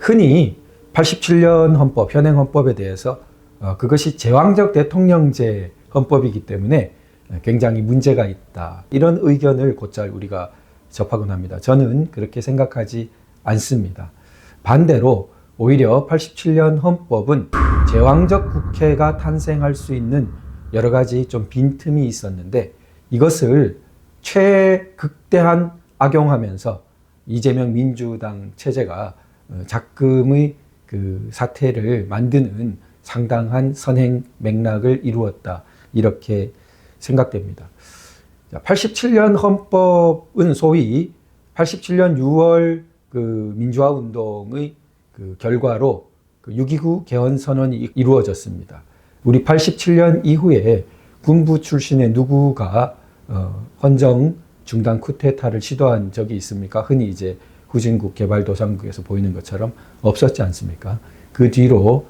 흔히 87년 헌법, 현행 헌법에 대해서 그것이 제왕적 대통령제 헌법이기 때문에 굉장히 문제가 있다, 이런 의견을 곧잘 우리가 접하곤 합니다. 저는 그렇게 생각하지 않습니다. 반대로 오히려 87년 헌법은 제왕적 국회가 탄생할 수 있는 여러 가지 좀 빈틈이 있었는데, 이것을 최극대한 악용하면서 이재명 민주당 체제가 작금의 그 사태를 만드는 상당한 선행 맥락을 이루었다, 이렇게 생각됩니다. 87년 헌법은 소위 87년 6월 그 민주화 운동의 그 결과로 그 6.29 개헌 선언이 이루어졌습니다. 우리 87년 이후에 군부 출신의 누구가 헌정 중단 쿠데타를 시도한 적이 있습니까? 흔히 이제 후진국 개발도상국에서 보이는 것처럼 없었지 않습니까? 그 뒤로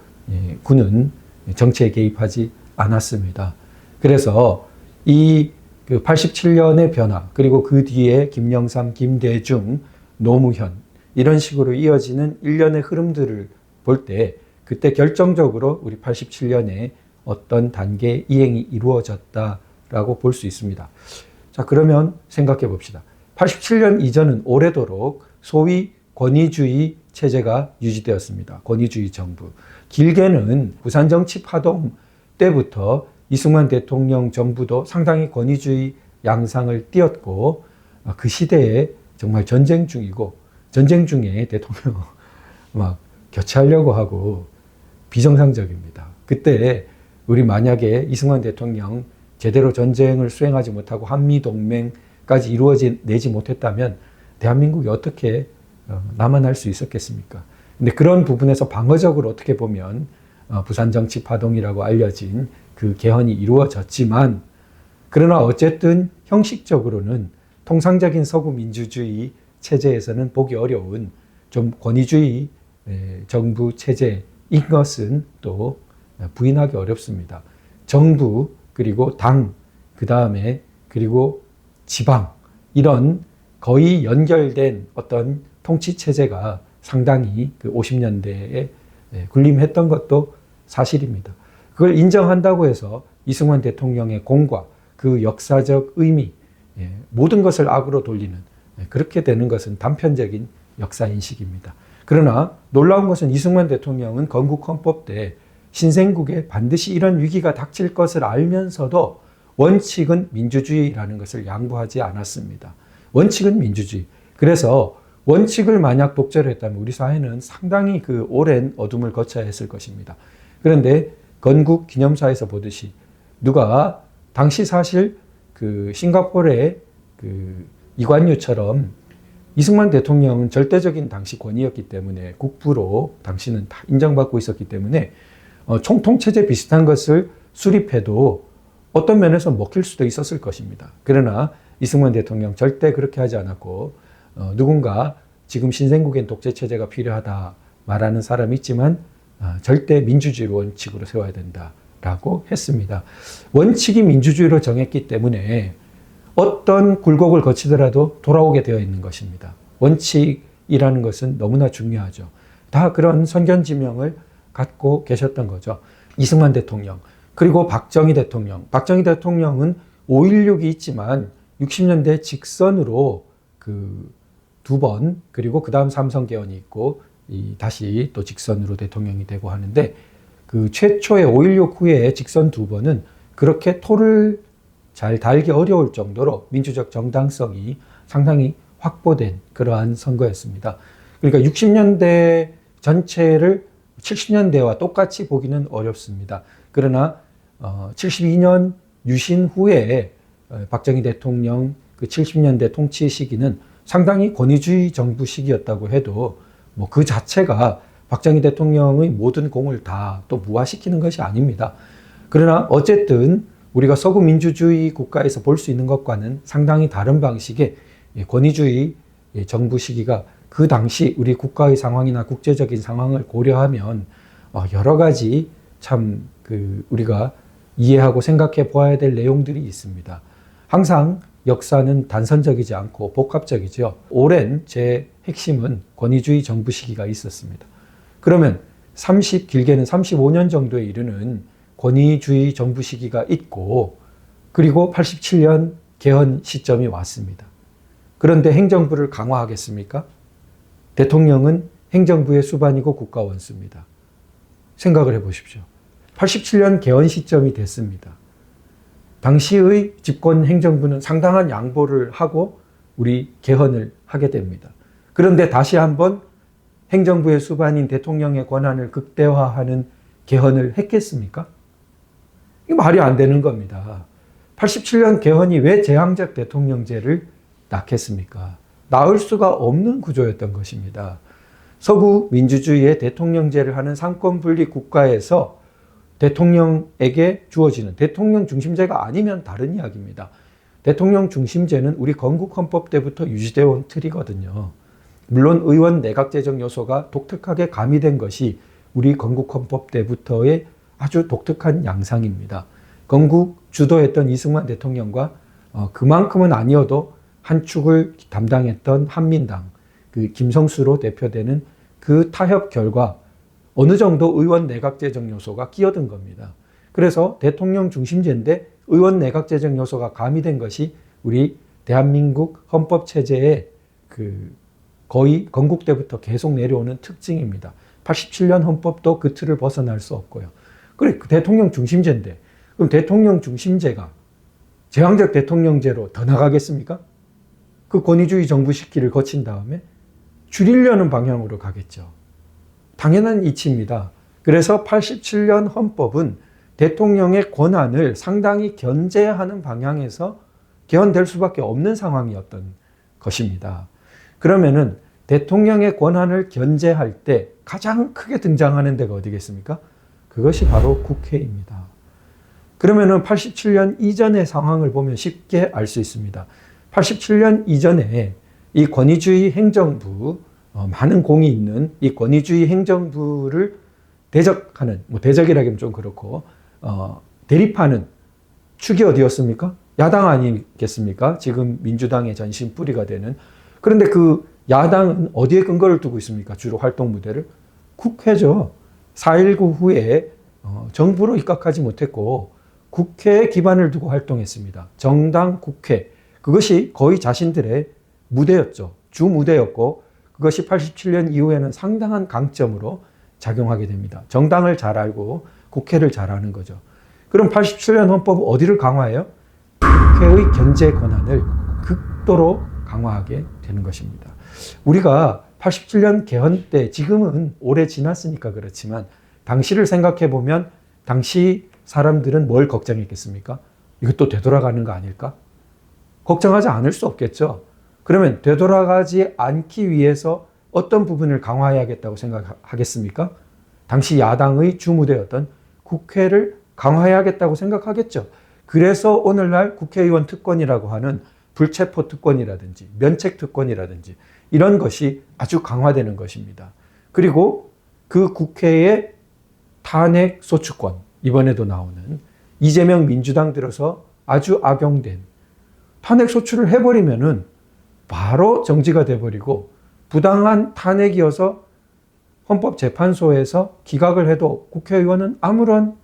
군은 정치에 개입하지 않았습니다. 그래서 이 87년의 변화, 그리고 그 뒤에 김영삼, 김대중, 노무현, 이런 식으로 이어지는 일련의 흐름들을 볼 때 그때 결정적으로 우리 87년에 어떤 단계 이행이 이루어졌다라고 볼 수 있습니다. 자, 그러면 생각해 봅시다. 87년 이전은 오래도록 소위 권위주의 체제가 유지되었습니다. 권위주의 정부. 길게는 부산정치 파동 때부터 이승만 대통령 정부도 상당히 권위주의 양상을 띄었고, 그 시대에 정말 전쟁 중이고, 전쟁 중에 대통령 막 교체하려고 하고 비정상적입니다. 그때 우리 만약에 이승만 대통령 제대로 전쟁을 수행하지 못하고 한미동맹까지 이루어내지 못했다면 대한민국이 어떻게 남아날 수 있었겠습니까? 근데 그런 부분에서 방어적으로 어떻게 보면 부산정치 파동이라고 알려진 그 개헌이 이루어졌지만, 그러나 어쨌든 형식적으로는 통상적인 서구 민주주의 체제에서는 보기 어려운 좀 권위주의 정부 체제인 것은 또 부인하기 어렵습니다. 정부, 그리고 당, 그 다음에 그리고 지방, 이런 거의 연결된 어떤 통치 체제가 상당히 그 50년대에 군림했던 것도 사실입니다. 그걸 인정한다고 해서 이승만 대통령의 공과 그 역사적 의미, 모든 것을 악으로 돌리는, 그렇게 되는 것은 단편적인 역사인식입니다. 그러나 놀라운 것은 이승만 대통령은 건국헌법 때 신생국에 반드시 이런 위기가 닥칠 것을 알면서도 원칙은 민주주의라는 것을 양보하지 않았습니다. 원칙은 민주주의. 그래서 원칙을 만약 독재로 했다면 우리 사회는 상당히 그 오랜 어둠을 거쳐야 했을 것입니다. 그런데 건국 기념사에서 보듯이 누가 당시 사실 그 싱가포르의 그 이관유처럼 이승만 대통령은 절대적인 당시 권위였기 때문에 국부로 당시는 다 인정받고 있었기 때문에 총통체제 비슷한 것을 수립해도 어떤 면에서 먹힐 수도 있었을 것입니다. 그러나 이승만 대통령 절대 그렇게 하지 않았고, 누군가 지금 신생국엔 독재체제가 필요하다 말하는 사람이 있지만 절대 민주주의 원칙으로 세워야 된다라고 했습니다. 원칙이 민주주의로 정했기 때문에 어떤 굴곡을 거치더라도 돌아오게 되어 있는 것입니다. 원칙이라는 것은 너무나 중요하죠. 다 그런 선견지명을 갖고 계셨던 거죠. 이승만 대통령, 그리고 박정희 대통령. 박정희 대통령은 5.16이 있지만 60년대 직선으로 그 2번, 그리고 그 다음 삼성개헌이 있고 다시 또 직선으로 대통령이 되고 하는데, 그 최초의 5.16 후에 직선 2번은 그렇게 토를 잘 달기 어려울 정도로 민주적 정당성이 상당히 확보된 그러한 선거였습니다. 그러니까 60년대 전체를 70년대와 똑같이 보기는 어렵습니다. 그러나 72년 유신 후에 박정희 대통령 그 70년대 통치 시기는 상당히 권위주의 정부 시기였다고 해도 뭐 그 자체가 박정희 대통령의 모든 공을 다 또 무화시키는 것이 아닙니다. 그러나 어쨌든 우리가 서구 민주주의 국가에서 볼 수 있는 것과는 상당히 다른 방식의 권위주의 정부 시기가 그 당시 우리 국가의 상황이나 국제적인 상황을 고려하면 여러 가지 참 우리가 이해하고 생각해 보아야 될 내용들이 있습니다. 항상 역사는 단선적이지 않고 복합적이죠. 오랜 제 핵심은 권위주의 정부 시기가 있었습니다. 그러면 길게는 35년 정도에 이르는 권위주의 정부 시기가 있고, 그리고 87년 개헌 시점이 왔습니다. 그런데 행정부를 강화하겠습니까? 대통령은 행정부의 수반이고 국가 원수입니다. 생각을 해보십시오. 87년 개헌 시점이 됐습니다. 당시의 집권 행정부는 상당한 양보를 하고 우리 개헌을 하게 됩니다. 그런데 다시 한번 행정부의 수반인 대통령의 권한을 극대화하는 개헌을 했겠습니까? 이거 말이 안 되는 겁니다. 87년 개헌이 왜 제왕적 대통령제를 낳겠습니까? 낳을 수가 없는 구조였던 것입니다. 서구 민주주의의 대통령제를 하는 상권분리 국가에서 대통령에게 주어지는 대통령 중심제가 아니면 다른 이야기입니다. 대통령 중심제는 우리 건국헌법 때부터 유지되어 온 틀이거든요. 물론 의원 내각제적 요소가 독특하게 가미된 것이 우리 건국헌법 때부터의 아주 독특한 양상입니다. 건국 주도했던 이승만 대통령과 그만큼은 아니어도 한 축을 담당했던 한민당, 그 김성수로 대표되는 그 타협 결과 어느 정도 의원 내각제적 요소가 끼어든 겁니다. 그래서 대통령 중심제인데 의원 내각제적 요소가 가미된 것이 우리 대한민국 헌법 체제의 거의 건국 때부터 계속 내려오는 특징입니다. 87년 헌법도 그 틀을 벗어날 수 없고요. 그래, 대통령 중심제인데 그럼 대통령 중심제가 제왕적 대통령제로 더 나가겠습니까? 그 권위주의 정부 시기를 거친 다음에 줄이려는 방향으로 가겠죠. 당연한 이치입니다. 그래서 87년 헌법은 대통령의 권한을 상당히 견제하는 방향에서 개헌될 수밖에 없는 상황이었던 것입니다. 그러면은 대통령의 권한을 견제할 때 가장 크게 등장하는 데가 어디겠습니까? 그것이 바로 국회입니다. 그러면은 87년 이전의 상황을 보면 쉽게 알 수 있습니다. 87년 이전에 이 권위주의 행정부, 많은 공이 있는 이 권위주의 행정부를 대적하는, 대적이라기는 좀 그렇고, 대립하는 축이 어디였습니까? 야당 아니겠습니까? 지금 민주당의 전신 뿌리가 되는. 그런데 그 야당은 어디에 근거를 두고 있습니까? 주로 활동 무대를? 국회죠. 4.19 후에 정부로 입각하지 못했고 국회에 기반을 두고 활동했습니다. 정당 국회. 그것이 거의 자신들의 무대였죠. 주 무대였고 그것이 87년 이후에는 상당한 강점으로 작용하게 됩니다. 정당을 잘 알고 국회를 잘 아는 거죠. 그럼 87년 헌법은 어디를 강화해요? 국회의 견제 권한을 극도로 강화하게 되는 것입니다. 우리가 87년 개헌 때, 지금은 오래 지났으니까 그렇지만 당시를 생각해 보면 당시 사람들은 뭘 걱정했겠습니까? 이것도 되돌아가는 거 아닐까? 걱정하지 않을 수 없겠죠. 그러면 되돌아가지 않기 위해서 어떤 부분을 강화해야겠다고 생각하겠습니까? 당시 야당의 주무대였던 국회를 강화해야겠다고 생각하겠죠. 그래서 오늘날 국회의원 특권이라고 하는 불체포 특권이라든지 면책 특권이라든지 이런 것이 아주 강화되는 것입니다. 그리고 그 국회의 탄핵 소추권, 이번에도 나오는 이재명 민주당 들어서 아주 악용된 탄핵 소추를 해버리면은 바로 정지가 돼버리고 부당한 탄핵이어서 헌법재판소에서 기각을 해도 국회의원은 아무런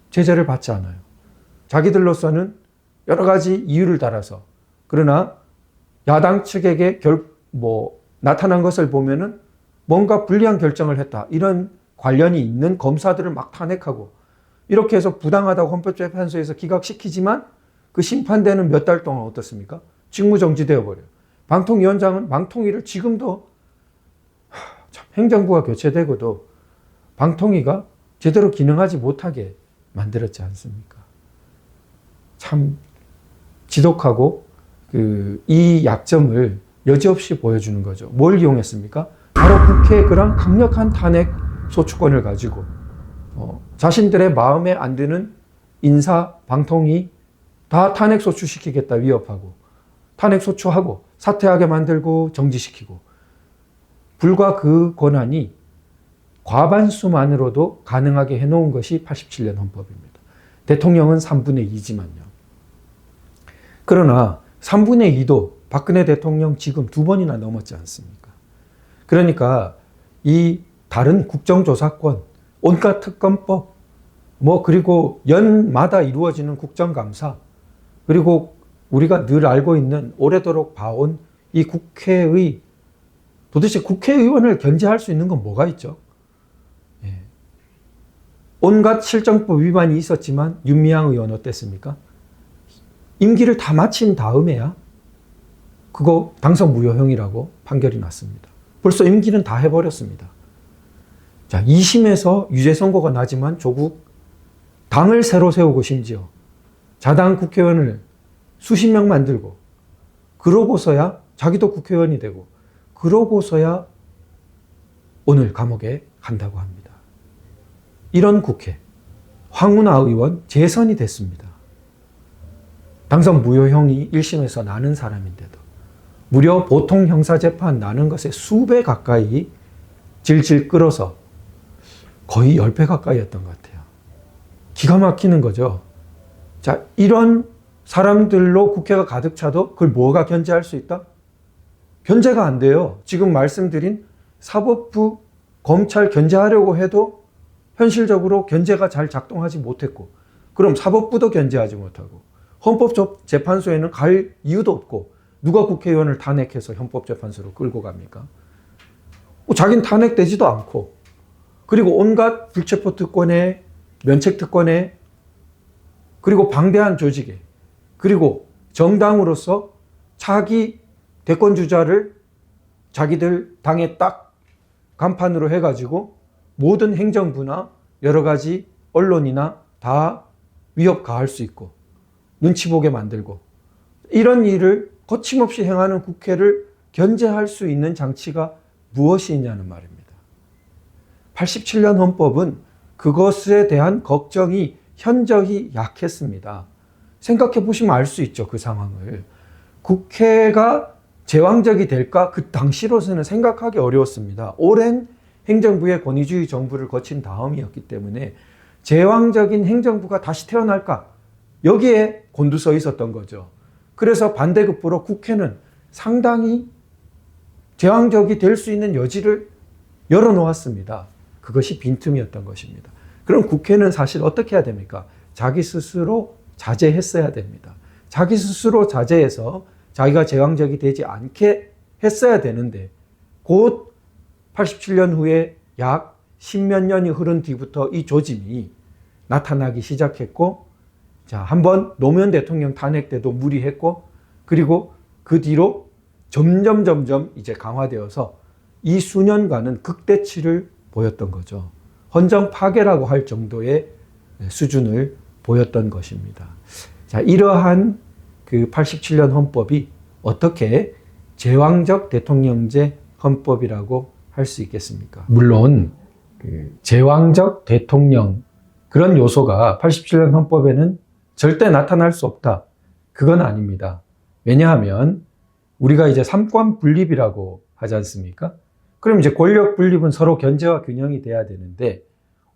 제재를 받지 않아요. 자기들로서는 여러 가지 이유를 달아서, 그러나 야당 측에게 나타난 것을 보면은 뭔가 불리한 결정을 했다, 이런 관련이 있는 검사들을 막 탄핵하고 이렇게 해서 부당하다고 헌법재판소에서 기각시키지만 그 심판되는 몇 달 동안 어떻습니까? 직무정지되어 버려요. 방통위원장은 방통위를 지금도 행정부가 교체되고도 방통위가 제대로 기능하지 못하게 만들었지 않습니까? 참 지독하고 이 약점을 여지없이 보여주는 거죠. 뭘 이용했습니까? 바로 국회의 그런 강력한 탄핵 소추권을 가지고 자신들의 마음에 안 드는 인사, 방통위 다 탄핵 소추시키겠다 위협하고 탄핵 소추하고 사퇴하게 만들고 정지시키고, 불과 그 권한이 과반수만으로도 가능하게 해놓은 것이 87년 헌법입니다. 대통령은 3분의 2지만요. 그러나 3분의 2도 박근혜 대통령 지금 2번이나 넘었지 않습니까? 그러니까 이 다른 국정조사권, 온갖 특검법, 그리고 연마다 이루어지는 국정감사, 그리고 우리가 늘 알고 있는 오래도록 봐온 이 국회의, 도대체 국회의원을 견제할 수 있는 건 뭐가 있죠? 예. 온갖 실정법 위반이 있었지만 윤미향 의원 어땠습니까? 임기를 다 마친 다음에야 그거 당선 무효형이라고 판결이 났습니다. 벌써 임기는 다 해버렸습니다. 자, 2심에서 유죄 선고가 나지만 조국 당을 새로 세우고 심지어 자당 국회의원을 수십 명 만들고 그러고서야 자기도 국회의원이 되고 그러고서야 오늘 감옥에 간다고 합니다. 이런 국회, 황운하 의원 재선이 됐습니다. 당선 무효형이 1심에서 나는 사람인데도 무려 보통 형사재판 나는 것에 수배 가까이 질질 끌어서 거의 10배 가까이였던 것 같아요. 기가 막히는 거죠. 자, 이런 사람들로 국회가 가득 차도 그걸 뭐가 견제할 수 있다? 견제가 안 돼요. 지금 말씀드린 사법부, 검찰 견제하려고 해도 현실적으로 견제가 잘 작동하지 못했고, 그럼 사법부도 견제하지 못하고 헌법재판소에는 갈 이유도 없고 누가 국회의원을 탄핵해서 헌법재판소로 끌고 갑니까? 자긴 탄핵되지도 않고, 그리고 온갖 불체포 특권에, 면책 특권에, 그리고 방대한 조직에, 그리고 정당으로서 차기 대권 주자를 자기들 당에 딱 간판으로 해가지고 모든 행정부나 여러 가지 언론이나 다 위협 가할 수 있고 눈치 보게 만들고, 이런 일을 거침없이 행하는 국회를 견제할 수 있는 장치가 무엇이 있냐는 말입니다. 87년 헌법은 그것에 대한 걱정이 현저히 약했습니다. 생각해 보시면 알 수 있죠, 그 상황을. 국회가 제왕적이 될까? 그 당시로서는 생각하기 어려웠습니다. 오랜 행정부의 권위주의 정부를 거친 다음이었기 때문에 제왕적인 행정부가 다시 태어날까? 여기에 곤두서 있었던 거죠. 그래서 반대급부로 국회는 상당히 제왕적이 될 수 있는 여지를 열어놓았습니다. 그것이 빈틈이었던 것입니다. 그럼 국회는 사실 어떻게 해야 됩니까? 자기 스스로 자제했어야 됩니다. 자기 스스로 자제해서 자기가 제왕적이 되지 않게 했어야 되는데, 곧 87년 후에 약 10몇 년이 흐른 뒤부터 이 조짐이 나타나기 시작했고, 자, 한번 노무현 대통령 탄핵 때도 무리했고, 그리고 그 뒤로 점점 이제 강화되어서 이 수년간은 극대치를 보였던 거죠. 헌정 파괴라고 할 정도의 수준을 보였던 것입니다. 자, 이러한 그 87년 헌법이 어떻게 제왕적 대통령제 헌법이라고 할 수 있겠습니까? 물론 그 제왕적 대통령 그런 요소가 87년 헌법에는 절대 나타날 수 없다. 그건 아닙니다. 왜냐하면 우리가 이제 삼권 분립이라고 하지 않습니까? 그럼 이제 권력 분립은 서로 견제와 균형이 돼야 되는데,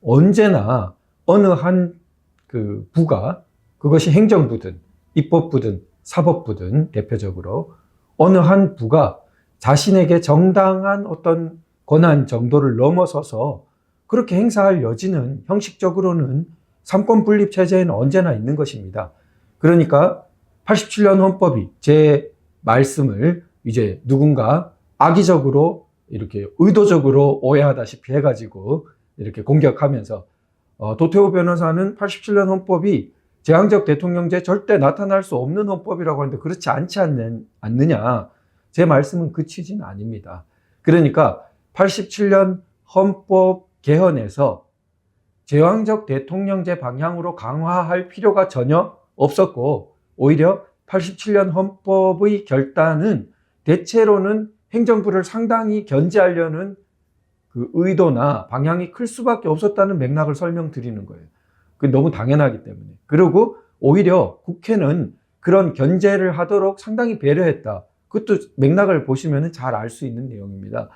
언제나 어느 한 그 부가, 그것이 행정부든 입법부든 사법부든 대표적으로 어느 한 부가 자신에게 정당한 어떤 권한 정도를 넘어서서 그렇게 행사할 여지는 형식적으로는 삼권 분립 체제에는 언제나 있는 것입니다. 그러니까 87년 헌법이 제 말씀을 이제 누군가 악의적으로 이렇게 의도적으로 오해하다시피 해가지고 이렇게 공격하면서 도태우 변호사는 87년 헌법이 제왕적 대통령제 절대 나타날 수 없는 헌법이라고 하는데 그렇지 않지 않느냐. 제 말씀은 그 취지는 아닙니다. 그러니까 87년 헌법 개헌에서 제왕적 대통령제 방향으로 강화할 필요가 전혀 없었고, 오히려 87년 헌법의 결단은 대체로는 행정부를 상당히 견제하려는 그 의도나 방향이 클 수밖에 없었다는 맥락을 설명드리는 거예요. 그게 너무 당연하기 때문에. 그리고 오히려 국회는 그런 견제를 하도록 상당히 배려했다. 그것도 맥락을 보시면 잘 알 수 있는 내용입니다.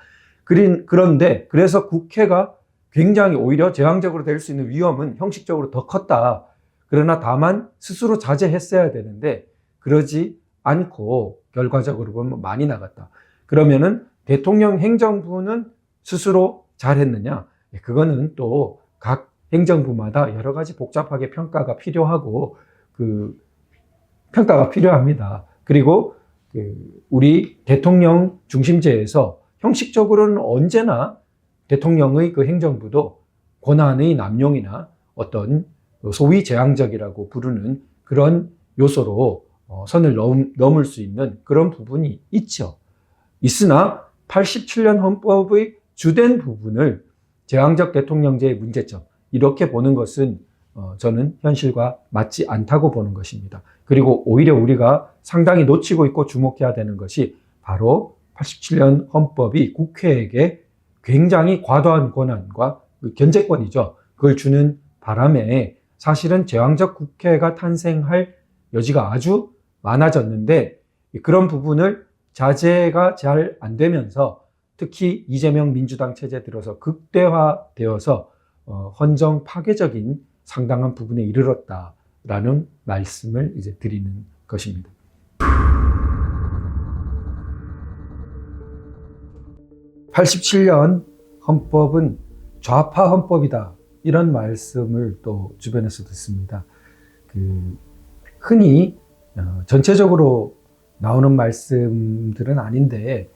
그런데 그래서 국회가 굉장히 오히려 제왕적으로 될 수 있는 위험은 형식적으로 더 컸다. 그러나 다만 스스로 자제했어야 되는데 그러지 않고 결과적으로 보면 많이 나갔다. 그러면은 대통령 행정부는 스스로 잘했느냐? 그거는 또 각 행정부마다 여러 가지 복잡하게 평가가 필요하고 평가가 필요합니다. 그리고 우리 대통령 중심제에서 형식적으로는 언제나 대통령의 행정부도 권한의 남용이나 어떤 소위 제왕적이라고 부르는 그런 요소로 선을 넘을 수 있는 그런 부분이 있죠. 있으나 87년 헌법의 주된 부분을 제왕적 대통령제의 문제점, 이렇게 보는 것은 저는 현실과 맞지 않다고 보는 것입니다. 그리고 오히려 우리가 상당히 놓치고 있고 주목해야 되는 것이 바로 87년 헌법이 국회에게 굉장히 과도한 권한과 견제권이죠. 그걸 주는 바람에 사실은 제왕적 국회가 탄생할 여지가 아주 많아졌는데, 그런 부분을 자제가 잘 안 되면서 특히 이재명 민주당 체제 들어서 극대화되어서 헌정 파괴적인 상당한 부분에 이르렀다라는 말씀을 이제 드리는 것입니다. (87년) 헌법은 좌파 헌법이다, 이런 말씀을 또 주변에서 듣습니다. 흔히 전체적으로 나오는 말씀들은 아닌데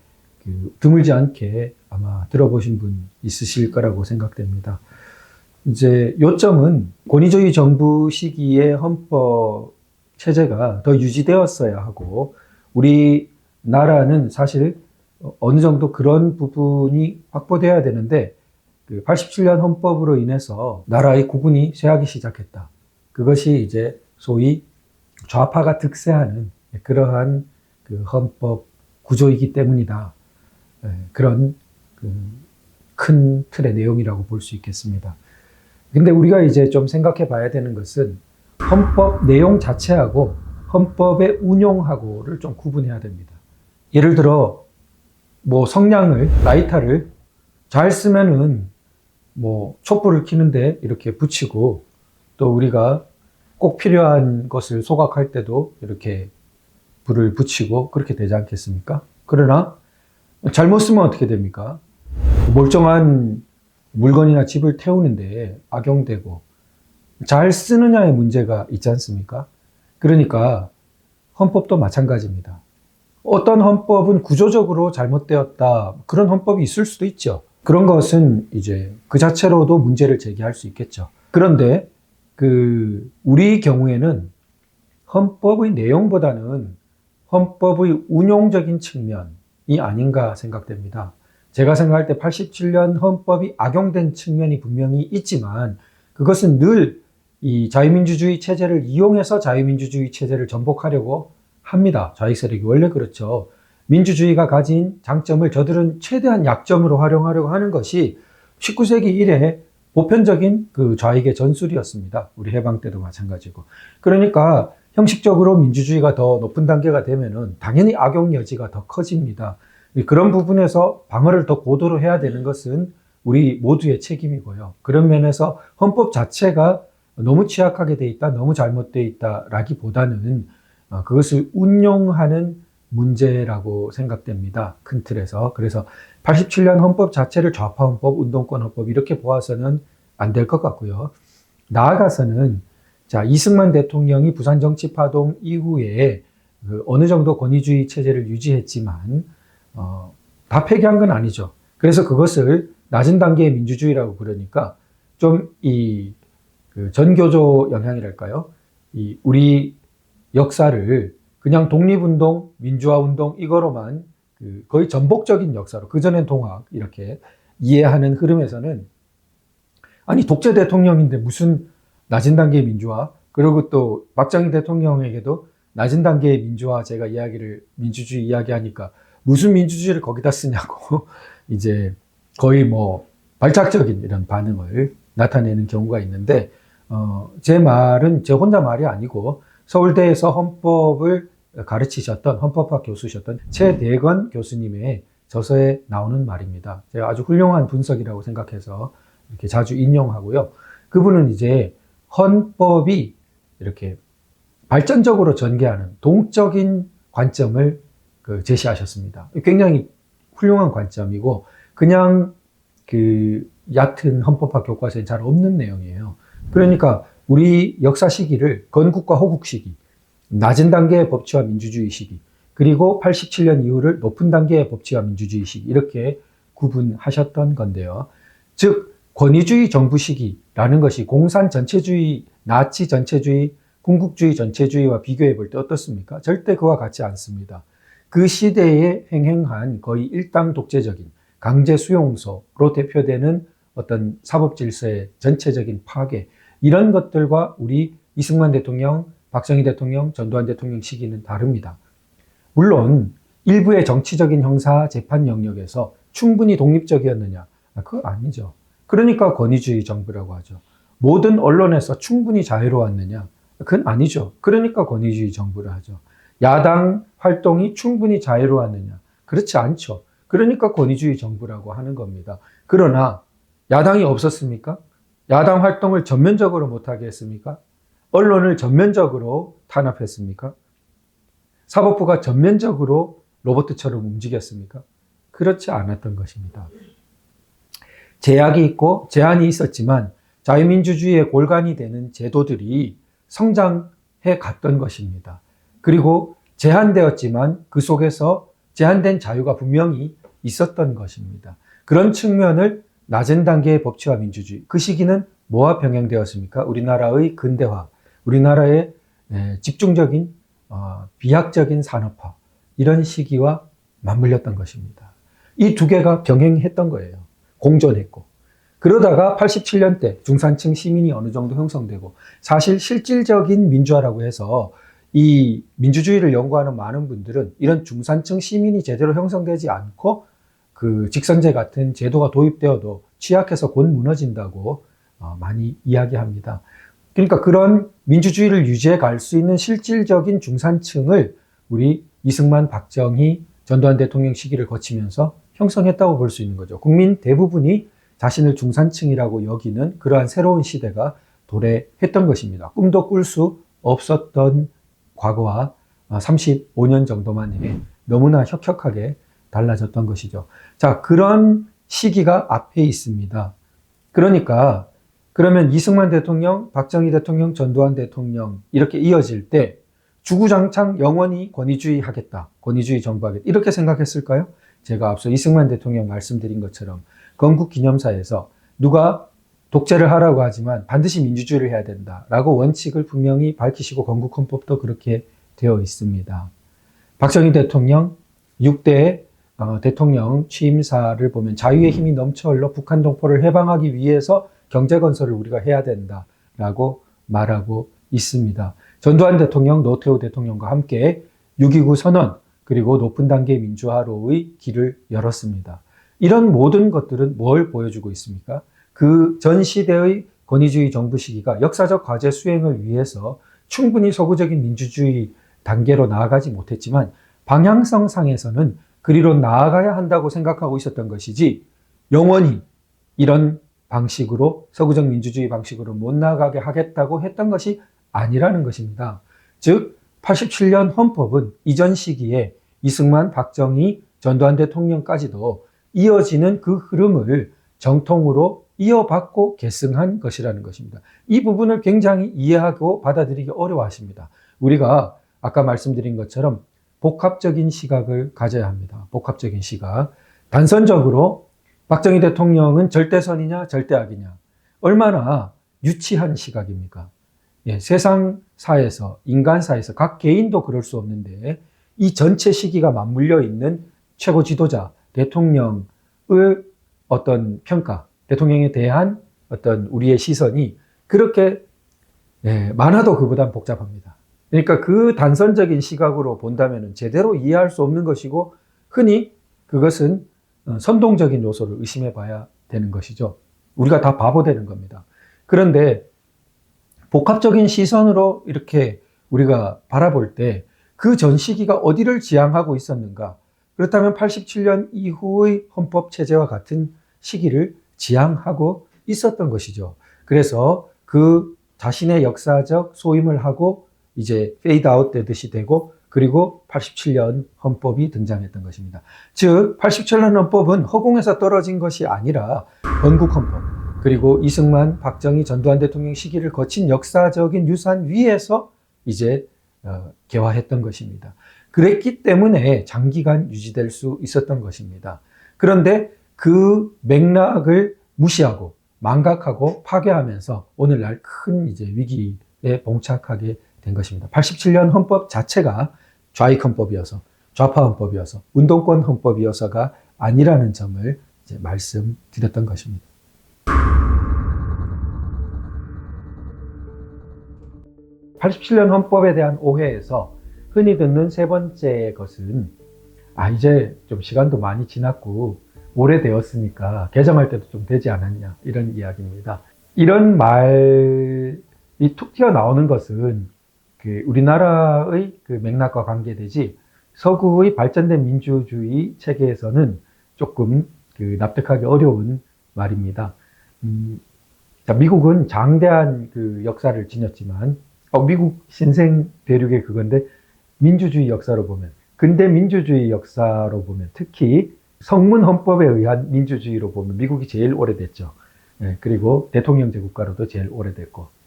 드물지 않게 아마 들어보신 분 있으실 거라고 생각됩니다. 이제 요점은 권위주의 정부 시기의 헌법 체제가 더 유지되었어야 하고, 우리나라는 사실 어느 정도 그런 부분이 확보돼야 되는데 87년 헌법으로 인해서 나라의 구분이 쇠하기 시작했다. 그것이 이제 소위 좌파가 득세하는 그러한 헌법 구조이기 때문이다. 그런 큰 틀의 내용이라고 볼 수 있겠습니다. 근데 우리가 이제 좀 생각해 봐야 되는 것은 헌법 내용 자체하고 헌법의 운용하고를 좀 구분해야 됩니다. 예를 들어 라이터를 잘 쓰면은 촛불을 켜는데 이렇게 붙이고, 또 우리가 꼭 필요한 것을 소각할 때도 이렇게 불을 붙이고 그렇게 되지 않겠습니까? 그러나 잘못 쓰면 어떻게 됩니까? 멀쩡한 물건이나 집을 태우는데 악용되고, 잘 쓰느냐의 문제가 있지 않습니까? 그러니까 헌법도 마찬가지입니다. 어떤 헌법은 구조적으로 잘못되었다, 그런 헌법이 있을 수도 있죠. 그런 것은 이제 그 자체로도 문제를 제기할 수 있겠죠. 그런데 우리 경우에는 헌법의 내용보다는 헌법의 운용적인 측면이 아닌가 생각됩니다. 제가 생각할 때 87년 헌법이 악용된 측면이 분명히 있지만, 그것은 늘 이 자유민주주의 체제를 이용해서 자유민주주의 체제를 전복하려고 합니다. 좌익 세력이 원래 그렇죠. 민주주의가 가진 장점을 저들은 최대한 약점으로 활용하려고 하는 것이 19세기 이래 보편적인 좌익의 전술이었습니다. 우리 해방 때도 마찬가지고. 그러니까 형식적으로 민주주의가 더 높은 단계가 되면은 당연히 악용 여지가 더 커집니다. 그런 부분에서 방어를 더 고도로 해야 되는 것은 우리 모두의 책임이고요. 그런 면에서 헌법 자체가 너무 취약하게 돼 있다, 너무 잘못되어 있다라기보다는 그것을 운용하는 문제라고 생각됩니다. 큰 틀에서. 그래서 87년 헌법 자체를 좌파 헌법, 운동권 헌법 이렇게 보아서는 안 될 것 같고요. 나아가서는 이승만 대통령이 부산정치파동 이후에 어느 정도 권위주의 체제를 유지했지만 다 폐기한 건 아니죠. 그래서 그것을 낮은 단계의 민주주의라고 그러니까 좀 전교조 영향이랄까요? 우리 역사를 그냥 독립운동, 민주화운동 이거로만 거의 전복적인 역사로, 그전엔 동학 이렇게 이해하는 흐름에서는, 아니 독재 대통령인데 무슨 낮은 단계의 민주화, 그리고 또 박정희 대통령에게도 낮은 단계의 민주화, 제가 민주주의 이야기하니까 무슨 민주주의를 거기다 쓰냐고 이제 거의 발작적인 이런 반응을 나타내는 경우가 있는데, 제 말은 제 혼자 말이 아니고 서울대에서 헌법을 가르치셨던 헌법학 교수셨던 최대건 교수님의 저서에 나오는 말입니다. 제가 아주 훌륭한 분석이라고 생각해서 이렇게 자주 인용하고요. 그분은 이제 헌법이 이렇게 발전적으로 전개하는 동적인 관점을 제시하셨습니다. 굉장히 훌륭한 관점이고, 그냥 그 얕은 헌법학 교과서에 잘 없는 내용이에요. 그러니까 우리 역사 시기를 건국과 호국 시기, 낮은 단계의 법치와 민주주의 시기, 그리고 87년 이후를 높은 단계의 법치와 민주주의 시기, 이렇게 구분하셨던 건데요. 즉 권위주의 정부 시기라는 것이 공산 전체주의, 나치 전체주의, 군국주의 전체주의와 비교해 볼 때 어떻습니까? 절대 그와 같지 않습니다. 그 시대에 횡행한 거의 일당 독재적인 강제 수용소로 대표되는 어떤 사법 질서의 전체적인 파괴, 이런 것들과 우리 이승만 대통령, 박정희 대통령, 전두환 대통령 시기는 다릅니다. 물론 일부의 정치적인 형사 재판 영역에서 충분히 독립적이었느냐? 그거 아니죠. 그러니까 권위주의 정부라고 하죠. 모든 언론에서 충분히 자유로웠느냐? 그건 아니죠. 그러니까 권위주의 정부를 하죠. 야당 활동이 충분히 자유로웠느냐? 그렇지 않죠. 그러니까 권위주의 정부라고 하는 겁니다. 그러나 야당이 없었습니까? 야당 활동을 전면적으로 못하게 했습니까? 언론을 전면적으로 탄압했습니까? 사법부가 전면적으로 로봇처럼 움직였습니까? 그렇지 않았던 것입니다. 제약이 있고 제한이 있었지만 자유민주주의의 골간이 되는 제도들이 성장해 갔던 것입니다. 그리고 제한되었지만 그 속에서 제한된 자유가 분명히 있었던 것입니다. 그런 측면을 낮은 단계의 법치와 민주주의, 그 시기는 뭐와 병행되었습니까? 우리나라의 근대화, 우리나라의 집중적인 비약적인 산업화, 이런 시기와 맞물렸던 것입니다. 이 두 개가 병행했던 거예요. 공존했고. 그러다가 87년 때 중산층 시민이 어느 정도 형성되고, 사실 실질적인 민주화라고 해서 이 민주주의를 연구하는 많은 분들은 이런 중산층 시민이 제대로 형성되지 않고 그 직선제 같은 제도가 도입되어도 취약해서 곧 무너진다고 많이 이야기합니다. 그러니까 그런 민주주의를 유지해 갈 수 있는 실질적인 중산층을 우리 이승만, 박정희, 전두환 대통령 시기를 거치면서 형성했다고 볼 수 있는 거죠. 국민 대부분이 자신을 중산층이라고 여기는 그러한 새로운 시대가 도래했던 것입니다. 꿈도 꿀 수 없었던 과거와 35년 정도만에 너무나 혁혁하게 달라졌던 것이죠. 자, 그런 시기가 앞에 있습니다. 그러니까 그러면 이승만 대통령, 박정희 대통령, 전두환 대통령 이렇게 이어질 때 주구장창 영원히 권위주의 하겠다, 권위주의 정부하겠다, 이렇게 생각했을까요? 제가 앞서 이승만 대통령 말씀드린 것처럼 건국기념사에서 누가 독재를 하라고 하지만 반드시 민주주의를 해야 된다라고 원칙을 분명히 밝히시고 건국헌법도 그렇게 되어 있습니다. 박정희 대통령 6대 대통령 취임사를 보면 자유의 힘이 넘쳐 흘러 북한 동포를 해방하기 위해서 경제 건설을 우리가 해야 된다라고 말하고 있습니다. 전두환 대통령, 노태우 대통령과 함께 6.29 선언, 그리고 높은 단계 민주화로의 길을 열었습니다. 이런 모든 것들은 뭘 보여주고 있습니까? 그 전 시대의 권위주의 정부 시기가 역사적 과제 수행을 위해서 충분히 서구적인 민주주의 단계로 나아가지 못했지만 방향성 상에서는 그리로 나아가야 한다고 생각하고 있었던 것이지 영원히 이런 방식으로 서구적 민주주의 방식으로 못 나아가게 하겠다고 했던 것이 아니라는 것입니다. 즉 87년 헌법은 이전 시기에 이승만, 박정희, 전두환 대통령까지도 이어지는 그 흐름을 정통으로 이어받고 계승한 것이라는 것입니다. 이 부분을 굉장히 이해하고 받아들이기 어려워하십니다. 우리가 아까 말씀드린 것처럼 복합적인 시각을 가져야 합니다. 복합적인 시각. 단선적으로 박정희 대통령은 절대선이냐 절대악이냐, 얼마나 유치한 시각입니까? 예, 세상사에서, 인간사에서 각 개인도 그럴 수 없는데 이 전체 시기가 맞물려 있는 최고 지도자, 대통령의 어떤 평가, 대통령에 대한 어떤 우리의 시선이 그렇게 많아도 그보단 복잡합니다. 그러니까 그 단선적인 시각으로 본다면 제대로 이해할 수 없는 것이고 흔히 그것은 선동적인 요소를 의심해 봐야 되는 것이죠. 우리가 다 바보 되는 겁니다. 그런데 복합적인 시선으로 이렇게 우리가 바라볼 때 그 전 시기가 어디를 지향하고 있었는가? 그렇다면 87년 이후의 헌법 체제와 같은 시기를 지향하고 있었던 것이죠. 그래서 그 자신의 역사적 소임을 하고 이제 페이드 아웃 되듯이 되고 그리고 87년 헌법이 등장했던 것입니다. 즉 87년 헌법은 허공에서 떨어진 것이 아니라 건국헌법, 그리고 이승만, 박정희, 전두환 대통령 시기를 거친 역사적인 유산 위에서 이제 개화했던 것입니다. 그랬기 때문에 장기간 유지될 수 있었던 것입니다. 그런데 그 맥락을 무시하고 망각하고 파괴하면서 오늘날 큰 이제 위기에 봉착하게 된 것입니다. 87년 헌법 자체가 좌익 헌법이어서, 좌파 헌법이어서, 운동권 헌법이어서가 아니라는 점을 이제 말씀드렸던 것입니다. (87년) 헌법에 대한 오해에서 흔히 듣는 세 번째 것은 이제 좀 시간도 많이 지났고 오래되었으니까 개정할 때도 좀 되지 않았냐, 이런 이야기입니다. 이런 말이 툭 튀어나오는 것은 우리나라의 그 맥락과 관계되지 서구의 발전된 민주주의 체계에서는 조금 납득하기 어려운 말입니다. 미국은 장대한 그 역사를 지녔지만, 미국 신생 대륙의 그건데, 민주주의 역사로 보면, 근대 민주주의 역사로 보면, 특히 성문 헌법에 의한 민주주의로 보면 미국이 제일 오래됐죠. 그리고 대통령제 국가로도 제일 오래됐고,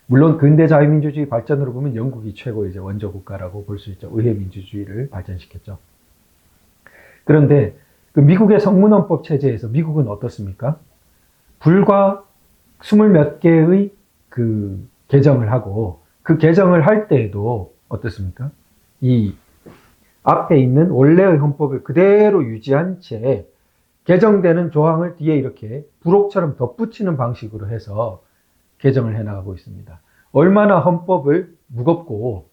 물론 근대 자유민주주의 발전으로 보면 영국이 최고 이제 원조 국가라고 볼 수 있죠. 의회 민주주의를 발전시켰죠. 그런데 그 미국의 성문 헌법 체제에서 미국은 어떻습니까? 불과 20몇 개의 그 개정을 하고, 그 개정을 할 때에도 어떻습니까? 이 앞에 있는 원래의 헌법을 그대로 유지한 채 개정되는 조항을 뒤에 이렇게 부록처럼 덧붙이는 방식으로 해서 개정을 해나가고 있습니다. 얼마나 헌법을 무겁고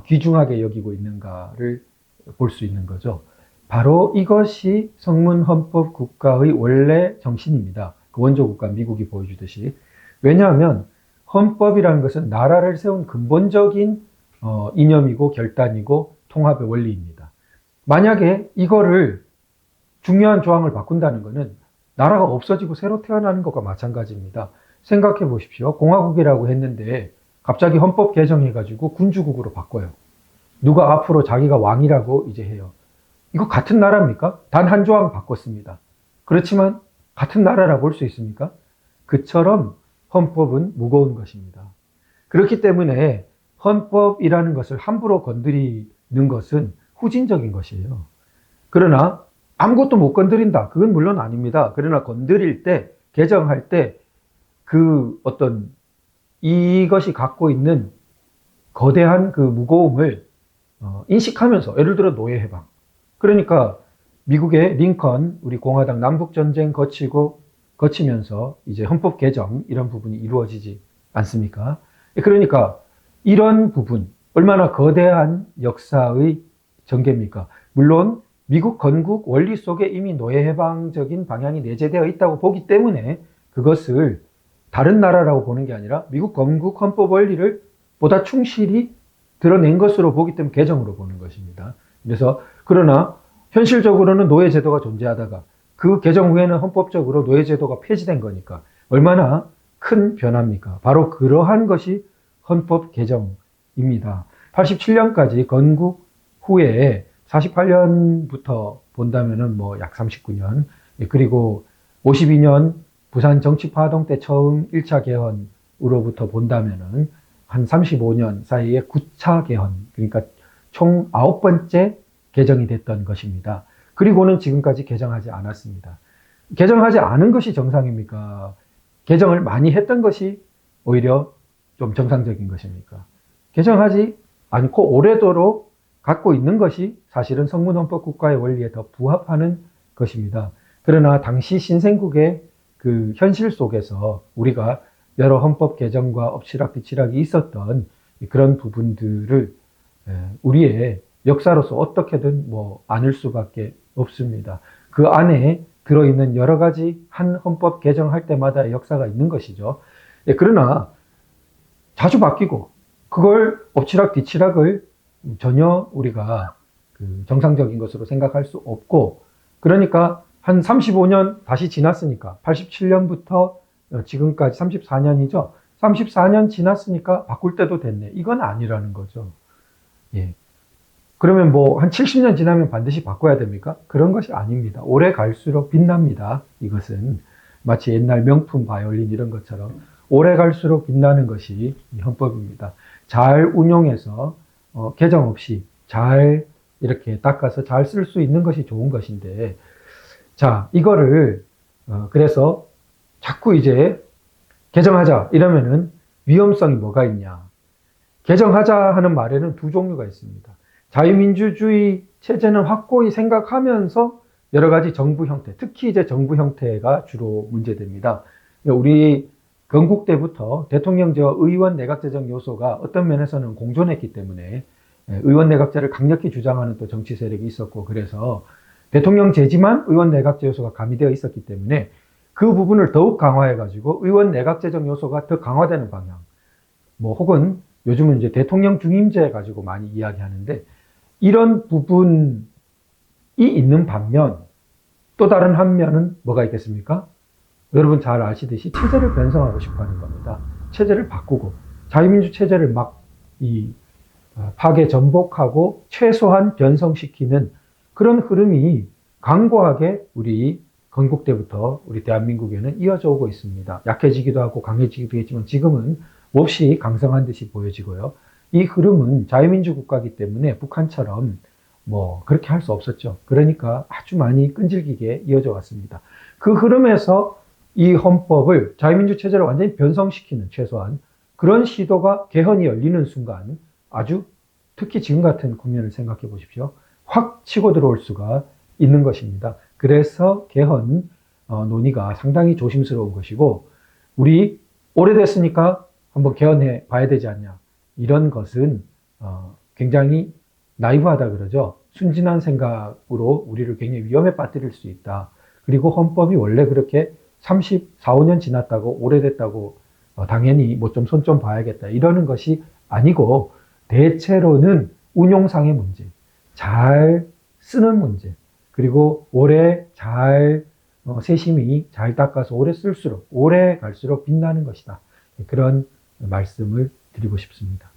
귀중하게 여기고 있는가를 볼 수 있는 거죠. 바로 이것이 성문헌법 국가의 원래 정신입니다. 그 원조국가 미국이 보여주듯이. 왜냐하면 헌법이라는 것은 나라를 세운 근본적인 이념이고 결단이고 통합의 원리입니다. 만약에 이거를 중요한 조항을 바꾼다는 것은 나라가 없어지고 새로 태어나는 것과 마찬가지입니다. 생각해 보십시오. 공화국이라고 했는데 갑자기 헌법 개정해가지고 군주국으로 바꿔요. 누가 앞으로 자기가 왕이라고 이제 해요. 이거 같은 나라입니까? 단 한 조항 바꿨습니다. 그렇지만 같은 나라라고 볼 수 있습니까? 그처럼 헌법은 무거운 것입니다. 그렇기 때문에 헌법이라는 것을 함부로 건드리는 것은 후진적인 것이에요. 그러나 아무것도 못 건드린다, 그건 물론 아닙니다. 그러나 건드릴 때, 개정할 때 그 어떤 이것이 갖고 있는 거대한 그 무거움을 인식하면서, 예를 들어 노예 해방. 그러니까 미국의 링컨, 우리 공화당 남북전쟁 거치면서 이제 헌법 개정 이런 부분이 이루어지지 않습니까? 그러니까 이런 부분, 얼마나 거대한 역사의 전개입니까? 물론 미국 건국 원리 속에 이미 노예 해방적인 방향이 내재되어 있다고 보기 때문에 그것을 다른 나라라고 보는 게 아니라 미국 건국 헌법 원리를 보다 충실히 드러낸 것으로 보기 때문에 개정으로 보는 것입니다. 그래서 그러나 현실적으로는 노예제도가 존재하다가 그 개정 후에는 헌법적으로 노예제도가 폐지된 거니까 얼마나 큰 변화입니까? 바로 그러한 것이 헌법 개정입니다. 87년까지 건국 후에 48년부터 본다면은 뭐 약 39년, 그리고 52년 부산 정치파동 때 처음 1차 개헌으로부터 본다면은 한 35년 사이에 9차 개헌, 그러니까 총 9번째 개정이 됐던 것입니다. 그리고는 지금까지 개정하지 않았습니다. 개정하지 않은 것이 정상입니까? 개정을 많이 했던 것이 오히려 좀 정상적인 것입니까? 개정하지 않고 오래도록 갖고 있는 것이 사실은 성문헌법 국가의 원리에 더 부합하는 것입니다. 그러나 당시 신생국의 그 현실 속에서 우리가 여러 헌법 개정과 엎치락뒤치락이 있었던 그런 부분들을 우리의 역사로서 어떻게든 안을 수밖에 없습니다. 그 안에 들어있는 여러 가지 한 헌법 개정할 때마다 역사가 있는 것이죠. 그러나 자주 바뀌고 그걸 엎치락뒤치락을 전혀 우리가 정상적인 것으로 생각할 수 없고, 그러니까 한 35년 다시 지났으니까 87년부터 지금까지 34년이죠. 34년 지났으니까 바꿀 때도 됐네. 이건 아니라는 거죠. 예. 그러면 뭐 한 70년 지나면 반드시 바꿔야 됩니까? 그런 것이 아닙니다. 오래 갈수록 빛납니다. 이것은 마치 옛날 명품 바이올린 이런 것처럼 오래 갈수록 빛나는 것이 이 헌법입니다. 잘 운용해서 개정 없이 잘 이렇게 닦아서 잘 쓸 수 있는 것이 좋은 것인데, 자, 이거를 그래서 자꾸 이제 개정하자 이러면은 위험성이 뭐가 있냐? 개정하자 하는 말에는 두 종류가 있습니다. 자유민주주의 체제는 확고히 생각하면서 여러 가지 정부 형태, 특히 이제 정부 형태가 주로 문제됩니다. 우리 건국 때부터 대통령제와 의원 내각제적 요소가 어떤 면에서는 공존했기 때문에 의원 내각제를 강력히 주장하는 또 정치 세력이 있었고, 그래서 대통령제지만 의원 내각제 요소가 가미되어 있었기 때문에 그 부분을 더욱 강화해가지고 의원 내각제적 요소가 더 강화되는 방향, 뭐 혹은 요즘은 이제 대통령 중임제 가지고 많이 이야기하는데, 이런 부분이 있는 반면 또 다른 한 면은 뭐가 있겠습니까? 여러분 잘 아시듯이 체제를 변성하고 싶어 하는 겁니다. 체제를 바꾸고 자유민주 체제를 막 파괴 전복하고 최소한 변성시키는 그런 흐름이 강고하게 우리 건국 때부터 우리 대한민국에는 이어져 오고 있습니다. 약해지기도 하고 강해지기도 했지만 지금은 몹시 강성한 듯이 보여지고요. 이 흐름은 자유민주 국가이기 때문에 북한처럼 뭐 그렇게 할 수 없었죠. 그러니까 아주 많이 끈질기게 이어져 왔습니다. 그 흐름에서 이 헌법을 자유민주 체제를 완전히 변성시키는 최소한 그런 시도가 개헌이 열리는 순간 아주 특히 지금 같은 국면을 생각해 보십시오. 확 치고 들어올 수가 있는 것입니다. 그래서 개헌 논의가 상당히 조심스러운 것이고, 우리 오래됐으니까 한번 개헌해 봐야 되지 않냐, 이런 것은 굉장히 나이브하다 그러죠. 순진한 생각으로 우리를 굉장히 위험에 빠뜨릴 수 있다. 그리고 헌법이 원래 그렇게 34, 5년 지났다고 오래됐다고 당연히 뭐 좀 손 좀 봐야겠다 이러는 것이 아니고, 대체로는 운용상의 문제, 잘 쓰는 문제, 그리고 오래 잘 세심히 잘 닦아서 오래 쓸수록 오래 갈수록 빛나는 것이다. 그런 말씀을 드리고 싶습니다.